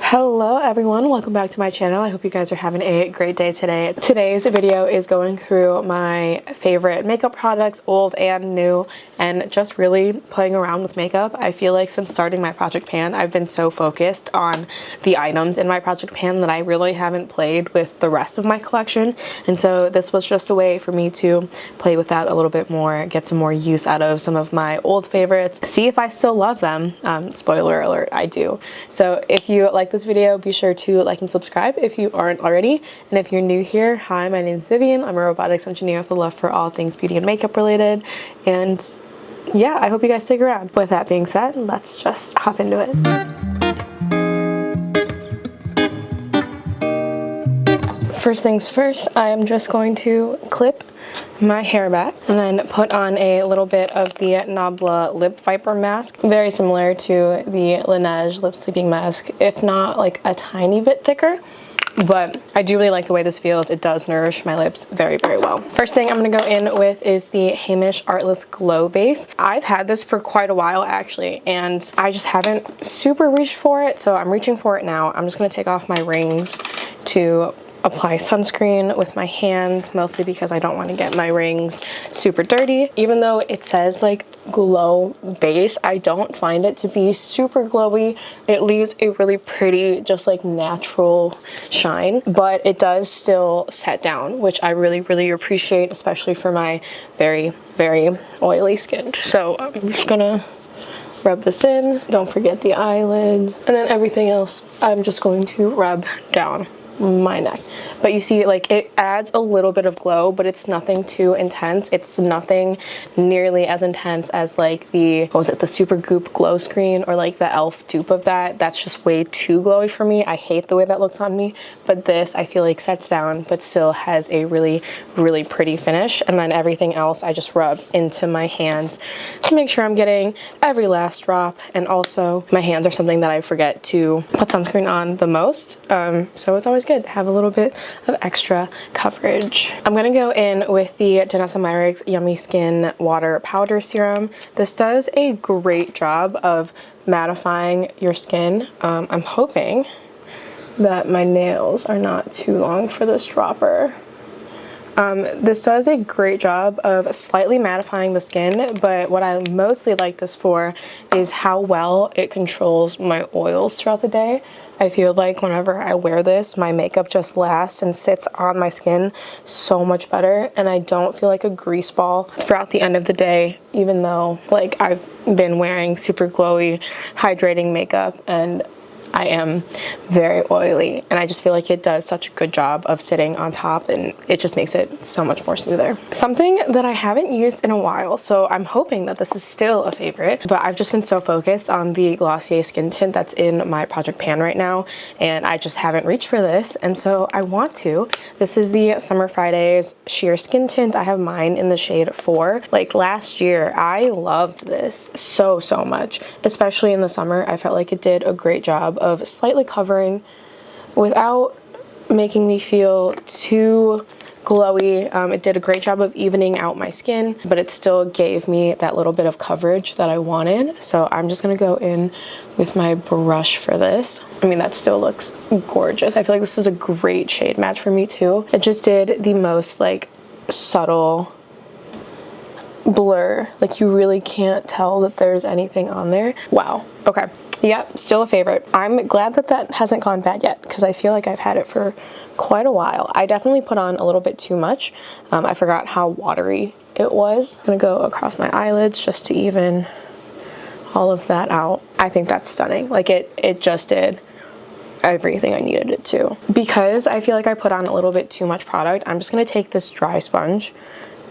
Hello everyone, welcome back to my channel. I hope you guys are having a great day today. Today's video is going through my favorite makeup products, old and new, and just really playing around with makeup. I feel like since starting my project pan, I've been so focused on the items in my project pan that I really haven't played with the rest of my collection. And so this was just a way for me to play with that a little bit more, get some more use out of some of my old favorites, see if I still love them. Spoiler alert, I do. So if you like this video, be sure to like and subscribe if you aren't already. And if you're new here, hi, my name is Vivian. I'm a robotics engineer with a love for all things beauty and makeup related. And yeah, I hope you guys stick around. With that being said, let's just hop into it. First things first, I am just going to clip my hair back and then put on a little bit of the Nabla lip viper mask, very similar to the Laneige lip sleeping mask, if not like a tiny bit thicker. But I do really like the way this feels. It does nourish my lips very, very well. First thing I'm gonna go in with is the Hamish Artless Glow Base. I've had this for quite a while actually, and I just haven't super reached for it, so I'm reaching for it now. I'm just gonna take off my rings to apply sunscreen with my hands, mostly because I don't want to get my rings super dirty. Even though it says like glow base, I don't find it to be super glowy. It leaves a really pretty, just like natural shine, but it does still set down, which I really, really appreciate, especially for my very, very oily skin. So I'm just gonna rub this in. Don't forget the eyelids, and then everything else I'm just going to rub down my neck. But you see, like, it adds a little bit of glow, but it's nothing too intense. It's nothing nearly as intense as like the, what was it, the Super Goop glow screen or like the e.l.f. dupe of that. That's just way too glowy for me. I hate the way that looks on me. But this, I feel like, sets down but still has a really, really pretty finish. And then everything else I just rub into my hands to make sure I'm getting every last drop. And also my hands are something that I forget to put sunscreen on the most, so it's always good to have a little bit of extra coverage. I'm gonna go in with the denote Yummy Skin Water Powder Serum. This does a great job of mattifying your skin. I'm hoping that my nails are not too long for this dropper. This does a great job of slightly mattifying the skin, but what I mostly like this for is how well it controls my oils throughout the day. I feel like whenever I wear this, my makeup just lasts and sits on my skin so much better, and I don't feel like a grease ball throughout the end of the day, even though like I've been wearing super glowy, hydrating makeup and I am very oily, and I just feel like it does such a good job of sitting on top, and it just makes it so much more smoother. Something that I haven't used in a while, so I'm hoping that this is still a favorite, but I've just been so focused on the Glossier skin tint that's in my project pan right now, and I just haven't reached for this, and so I want to. This is the Summer Fridays Sheer Skin Tint. I have mine in the shade 4. Like last year, I loved this so much, especially in the summer. I felt like it did a great job of slightly covering without making me feel too glowy. It did a great job of evening out my skin, but it still gave me that little bit of coverage that I wanted. So I'm just gonna go in with my brush for this. I mean, that still looks gorgeous. I feel like this is a great shade match for me too. It just did the most like subtle blur. Like you really can't tell that there's anything on there. Wow. Okay. Yep, still a favorite. I'm glad that that hasn't gone bad yet, because I feel like I've had it for quite a while. I definitely put on a little bit too much. I forgot how watery it was. I'm gonna go across my eyelids just to even all of that out. I think that's stunning. Like it just did everything I needed it to. Because I feel like I put on a little bit too much product, I'm just gonna take this dry sponge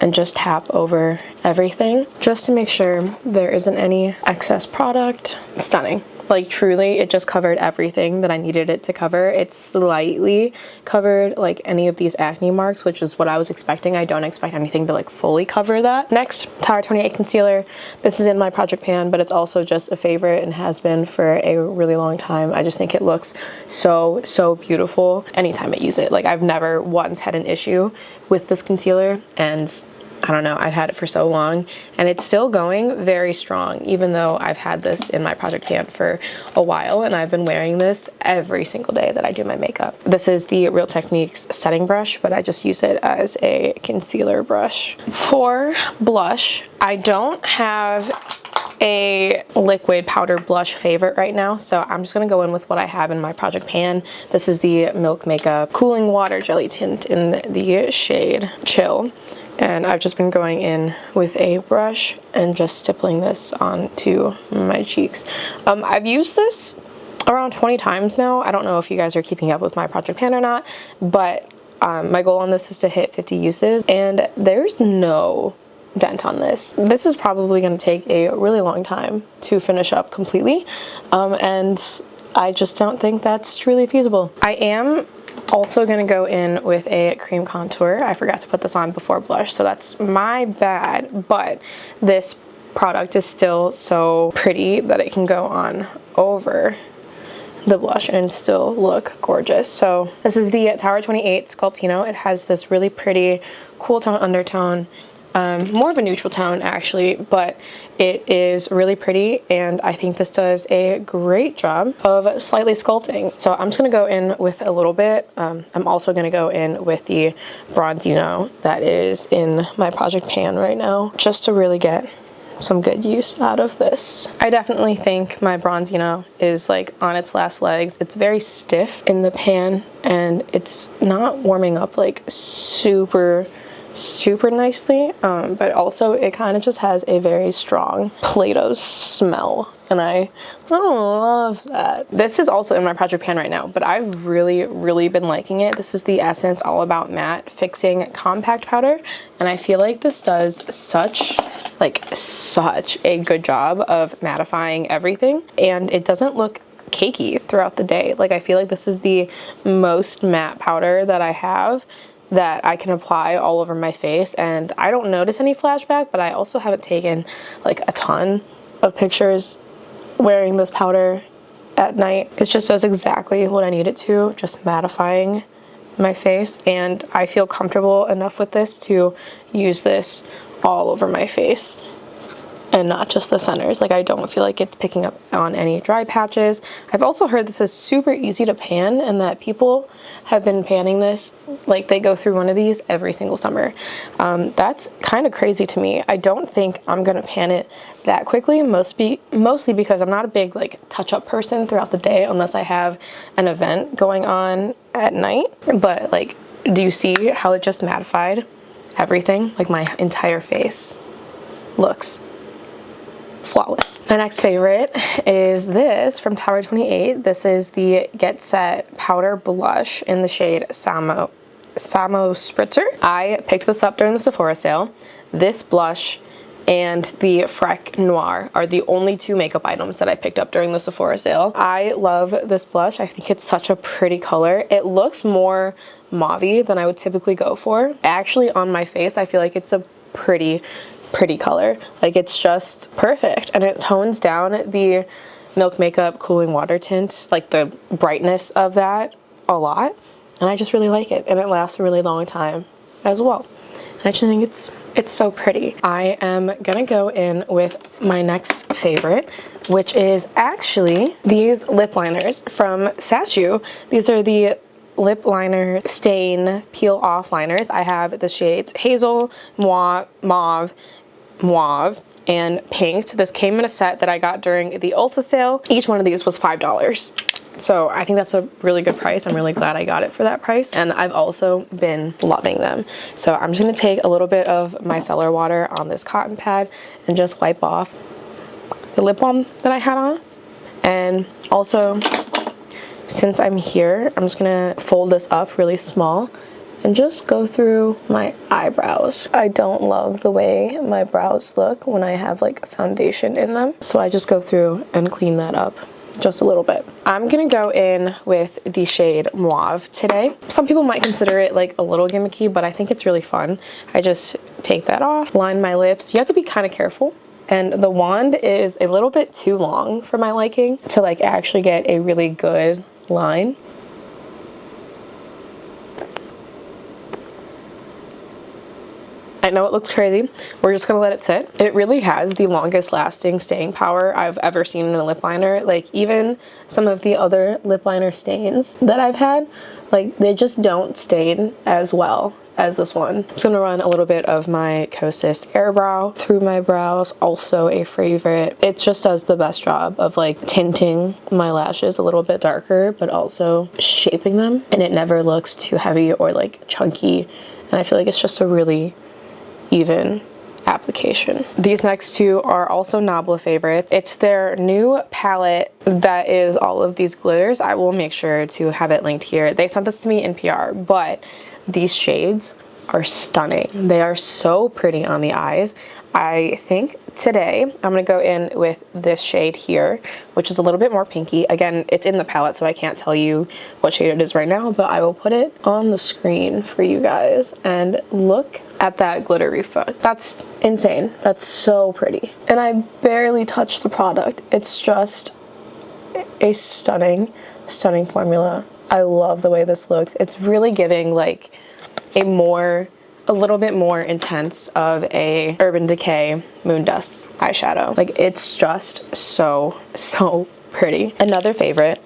and just tap over everything just to make sure there isn't any excess product. Stunning. Like truly, it just covered everything that I needed it to cover. It slightly covered like any of these acne marks, which is what I was expecting. I don't expect anything to like fully cover that. Next, Tower 28 concealer. This is in my project pan, but it's also just a favorite and has been for a really long time. I just think it looks so beautiful anytime I use it. Like I've never once had an issue with this concealer, and I don't know, I've had it for so long and it's still going very strong, even though I've had this in my project pan for a while and I've been wearing this every single day that I do my makeup. This is the Real Techniques setting brush, but I just use it as a concealer brush. For blush, I don't have a liquid powder blush favorite right now, so I'm just gonna go in with what I have in my project pan. This is the Milk Makeup Cooling Water Jelly Tint in the shade Chill. And I've just been going in with a brush and just stippling this onto my cheeks. I've used this around 20 times now. I don't know if you guys are keeping up with my project pan or not, but my goal on this is to hit 50 uses, and there's no dent on this. This is probably going to take a really long time to finish up completely, and I just don't think that's truly feasible. I am also going to go in with a cream contour. I forgot to put this on before blush, so that's my bad, but this product is still so pretty that it can go on over the blush and still look gorgeous. So this is the Tower 28 Sculptino. It has this really pretty cool tone undertone, more of a neutral tone actually, but it is really pretty, and I think this does a great job of slightly sculpting. So I'm just gonna go in with a little bit. I'm also gonna go in with the Bronzino that is in my project pan right now, just to really get some good use out of this. I definitely think my Bronzino is like on its last legs. It's very stiff in the pan and it's not warming up like super nicely, but also it kind of just has a very strong Play-Doh smell, and I love that. This is also in my project pan right now, but I've really been liking it. This is the Essence All About Matte Fixing Compact Powder, and I feel like this does such a good job of mattifying everything, and it doesn't look cakey throughout the day. Like, I feel like this is the most matte powder that I have that I can apply all over my face, and I don't notice any flashback, but I also haven't taken like a ton of pictures wearing this powder at night. It just does exactly what I need it to, just mattifying my face, and I feel comfortable enough with this to use this all over my face and not just the centers. Like, I don't feel like it's picking up on any dry patches. I've also heard this is super easy to pan and that people have been panning this like they go through one of these every single summer. That's kind of crazy to me. I don't think I'm gonna pan it that quickly, mostly because I'm not a big like touch-up person throughout the day unless I have an event going on at night. But like, do you see how it just mattified everything? Like, my entire face looks flawless. My next favorite is this from Tower 28. This is the Get Set Powder Blush in the shade Samo Spritzer. I picked this up during the Sephora sale. This blush and the Freck Noir are the only two makeup items that I picked up during the Sephora sale. I love this blush. I think it's such a pretty color. It looks more mauve-y than I would typically go for. Actually, on my face, I feel like it's a pretty color. Like, it's just perfect, and it tones down the Milk Makeup Cooling Water Tint, like the brightness of that, a lot, and I just really like it, and it lasts a really long time as well. I just think it's so pretty. I am gonna go in with my next favorite, which is actually these lip liners from Sachu. These are the lip liner stain peel off liners. I have the shades Hazel, Mauve, and Pink. This came in a set that I got during the Ulta sale. Each one of these was $5. So I think that's a really good price. I'm really glad I got it for that price. And I've also been loving them. So I'm just gonna take a little bit of micellar water on this cotton pad and just wipe off the lip balm that I had on. And also, since I'm here, I'm just gonna fold this up really small and just go through my eyebrows. I don't love the way my brows look when I have like foundation in them. So I just go through and clean that up just a little bit. I'm gonna go in with the shade Mauve today. Some people might consider it like a little gimmicky, but I think it's really fun. I just take that off, line my lips. You have to be kind of careful. And the wand is a little bit too long for my liking to like actually get a really good line. I know it looks crazy. We're just gonna let it sit. It really has the longest lasting staying power I've ever seen in a lip liner. Like, even some of the other lip liner stains that I've had, like, they just don't stain as well as this one. I'm just gonna run a little bit of my Kosas Air Brow through my brows, also a favorite. It just does the best job of like tinting my lashes a little bit darker, but also shaping them, and it never looks too heavy or like chunky, and I feel like it's just a really even application. These next two are also Nabla favorites. It's their new palette that is all of these glitters. I will make sure to have it linked here. They sent this to me in PR, but these shades are stunning. They are so pretty on the eyes. I think today I'm gonna go in with this shade here, which is a little bit more pinky. Again, it's in the palette, so I can't tell you what shade it is right now, but I will put it on the screen for you guys, and look at that glitter reflect. That's insane. That's so pretty. And I barely touched the product. It's just a stunning, stunning formula. I love the way this looks. It's really giving like a little bit more intense of a Urban Decay Moon Dust eyeshadow. Like, it's just so pretty. Another favorite,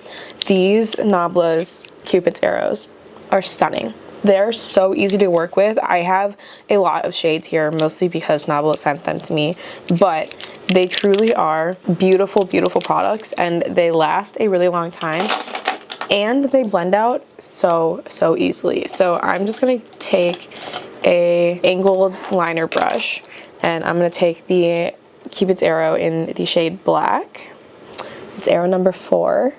these Nabla's Cupid's Arrows are stunning. They're so easy to work with. I have a lot of shades here, mostly because Nabla sent them to me, but they truly are beautiful, beautiful products, and they last a really long time, and they blend out so easily. So I'm just gonna take a angled liner brush, and I'm gonna take the Cupid's Arrow in the shade Black. It's arrow number 4,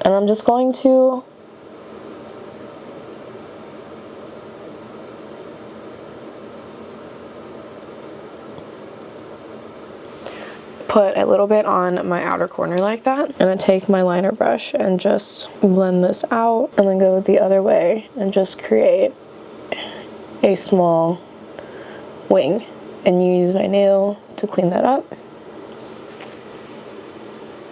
and I'm just going to put a little bit on my outer corner like that. And I take my liner brush and just blend this out, and then go the other way and just create a small wing, and use my nail to clean that up.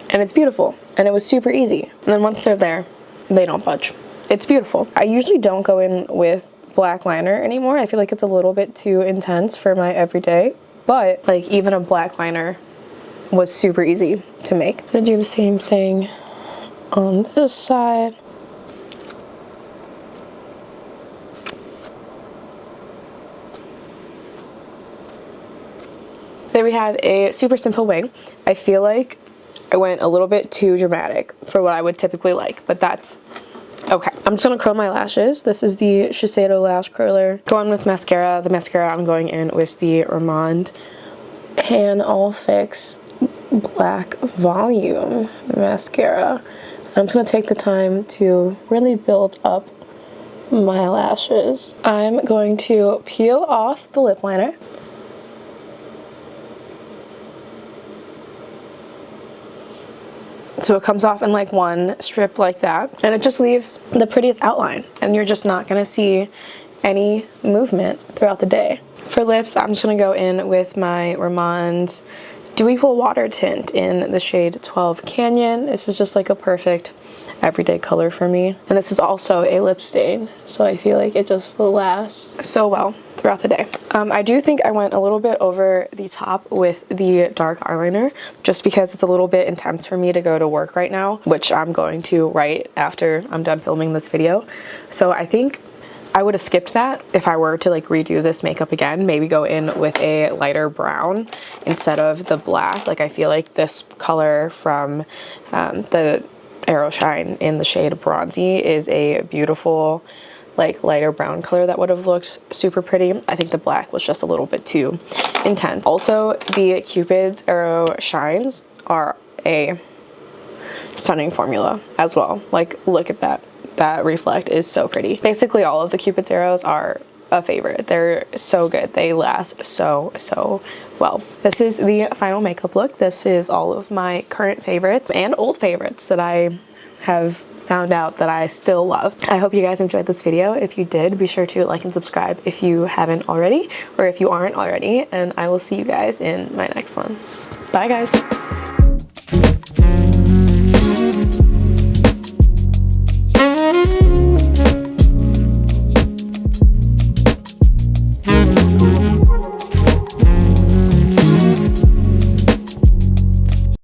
And it's beautiful, and it was super easy. And then once they're there, they don't budge. It's beautiful. I usually don't go in with black liner anymore. I feel like it's a little bit too intense for my everyday, but like, even a black liner was super easy to make. I'm gonna do the same thing on this side. There we have a super simple wing. I feel like I went a little bit too dramatic for what I would typically like, but that's okay. I'm just gonna curl my lashes. This is the Shiseido lash curler. Going with mascara. The mascara I'm going in with the Ramond Hand All Fix Black Volume mascara. And I'm just gonna take the time to really build up my lashes. I'm going to peel off the lip liner. So it comes off in like one strip like that, and it just leaves the prettiest outline, and you're just not gonna see any movement throughout the day. For lips, I'm just gonna go in with my Ramond's Dewy Full Water Tint in the shade 12 Canyon. This is just like a perfect everyday color for me. And this is also a lip stain, so I feel like it just lasts so well throughout the day. I do think I went a little bit over the top with the dark eyeliner, just because it's a little bit intense for me to go to work right now, which I'm going to right after I'm done filming this video. So I think I would have skipped that if I were to like redo this makeup again. Maybe go in with a lighter brown instead of the black. Like, I feel like this color from the Arrow Shine in the shade Bronzy is a beautiful like lighter brown color that would have looked super pretty. I think the black was just a little bit too intense. Also, the Cupid's Arrow Shines are a stunning formula as well. Like, look at that. That reflect is so pretty. Basically, all of the Cupid's Arrows are a favorite. They're so good. They last so well. This is the final makeup look. This is all of my current favorites and old favorites that I have found out that I still love. I hope you guys enjoyed this video. If you did, be sure to like and subscribe if you haven't already, or if you aren't already, and I will see you guys in my next one. Bye guys.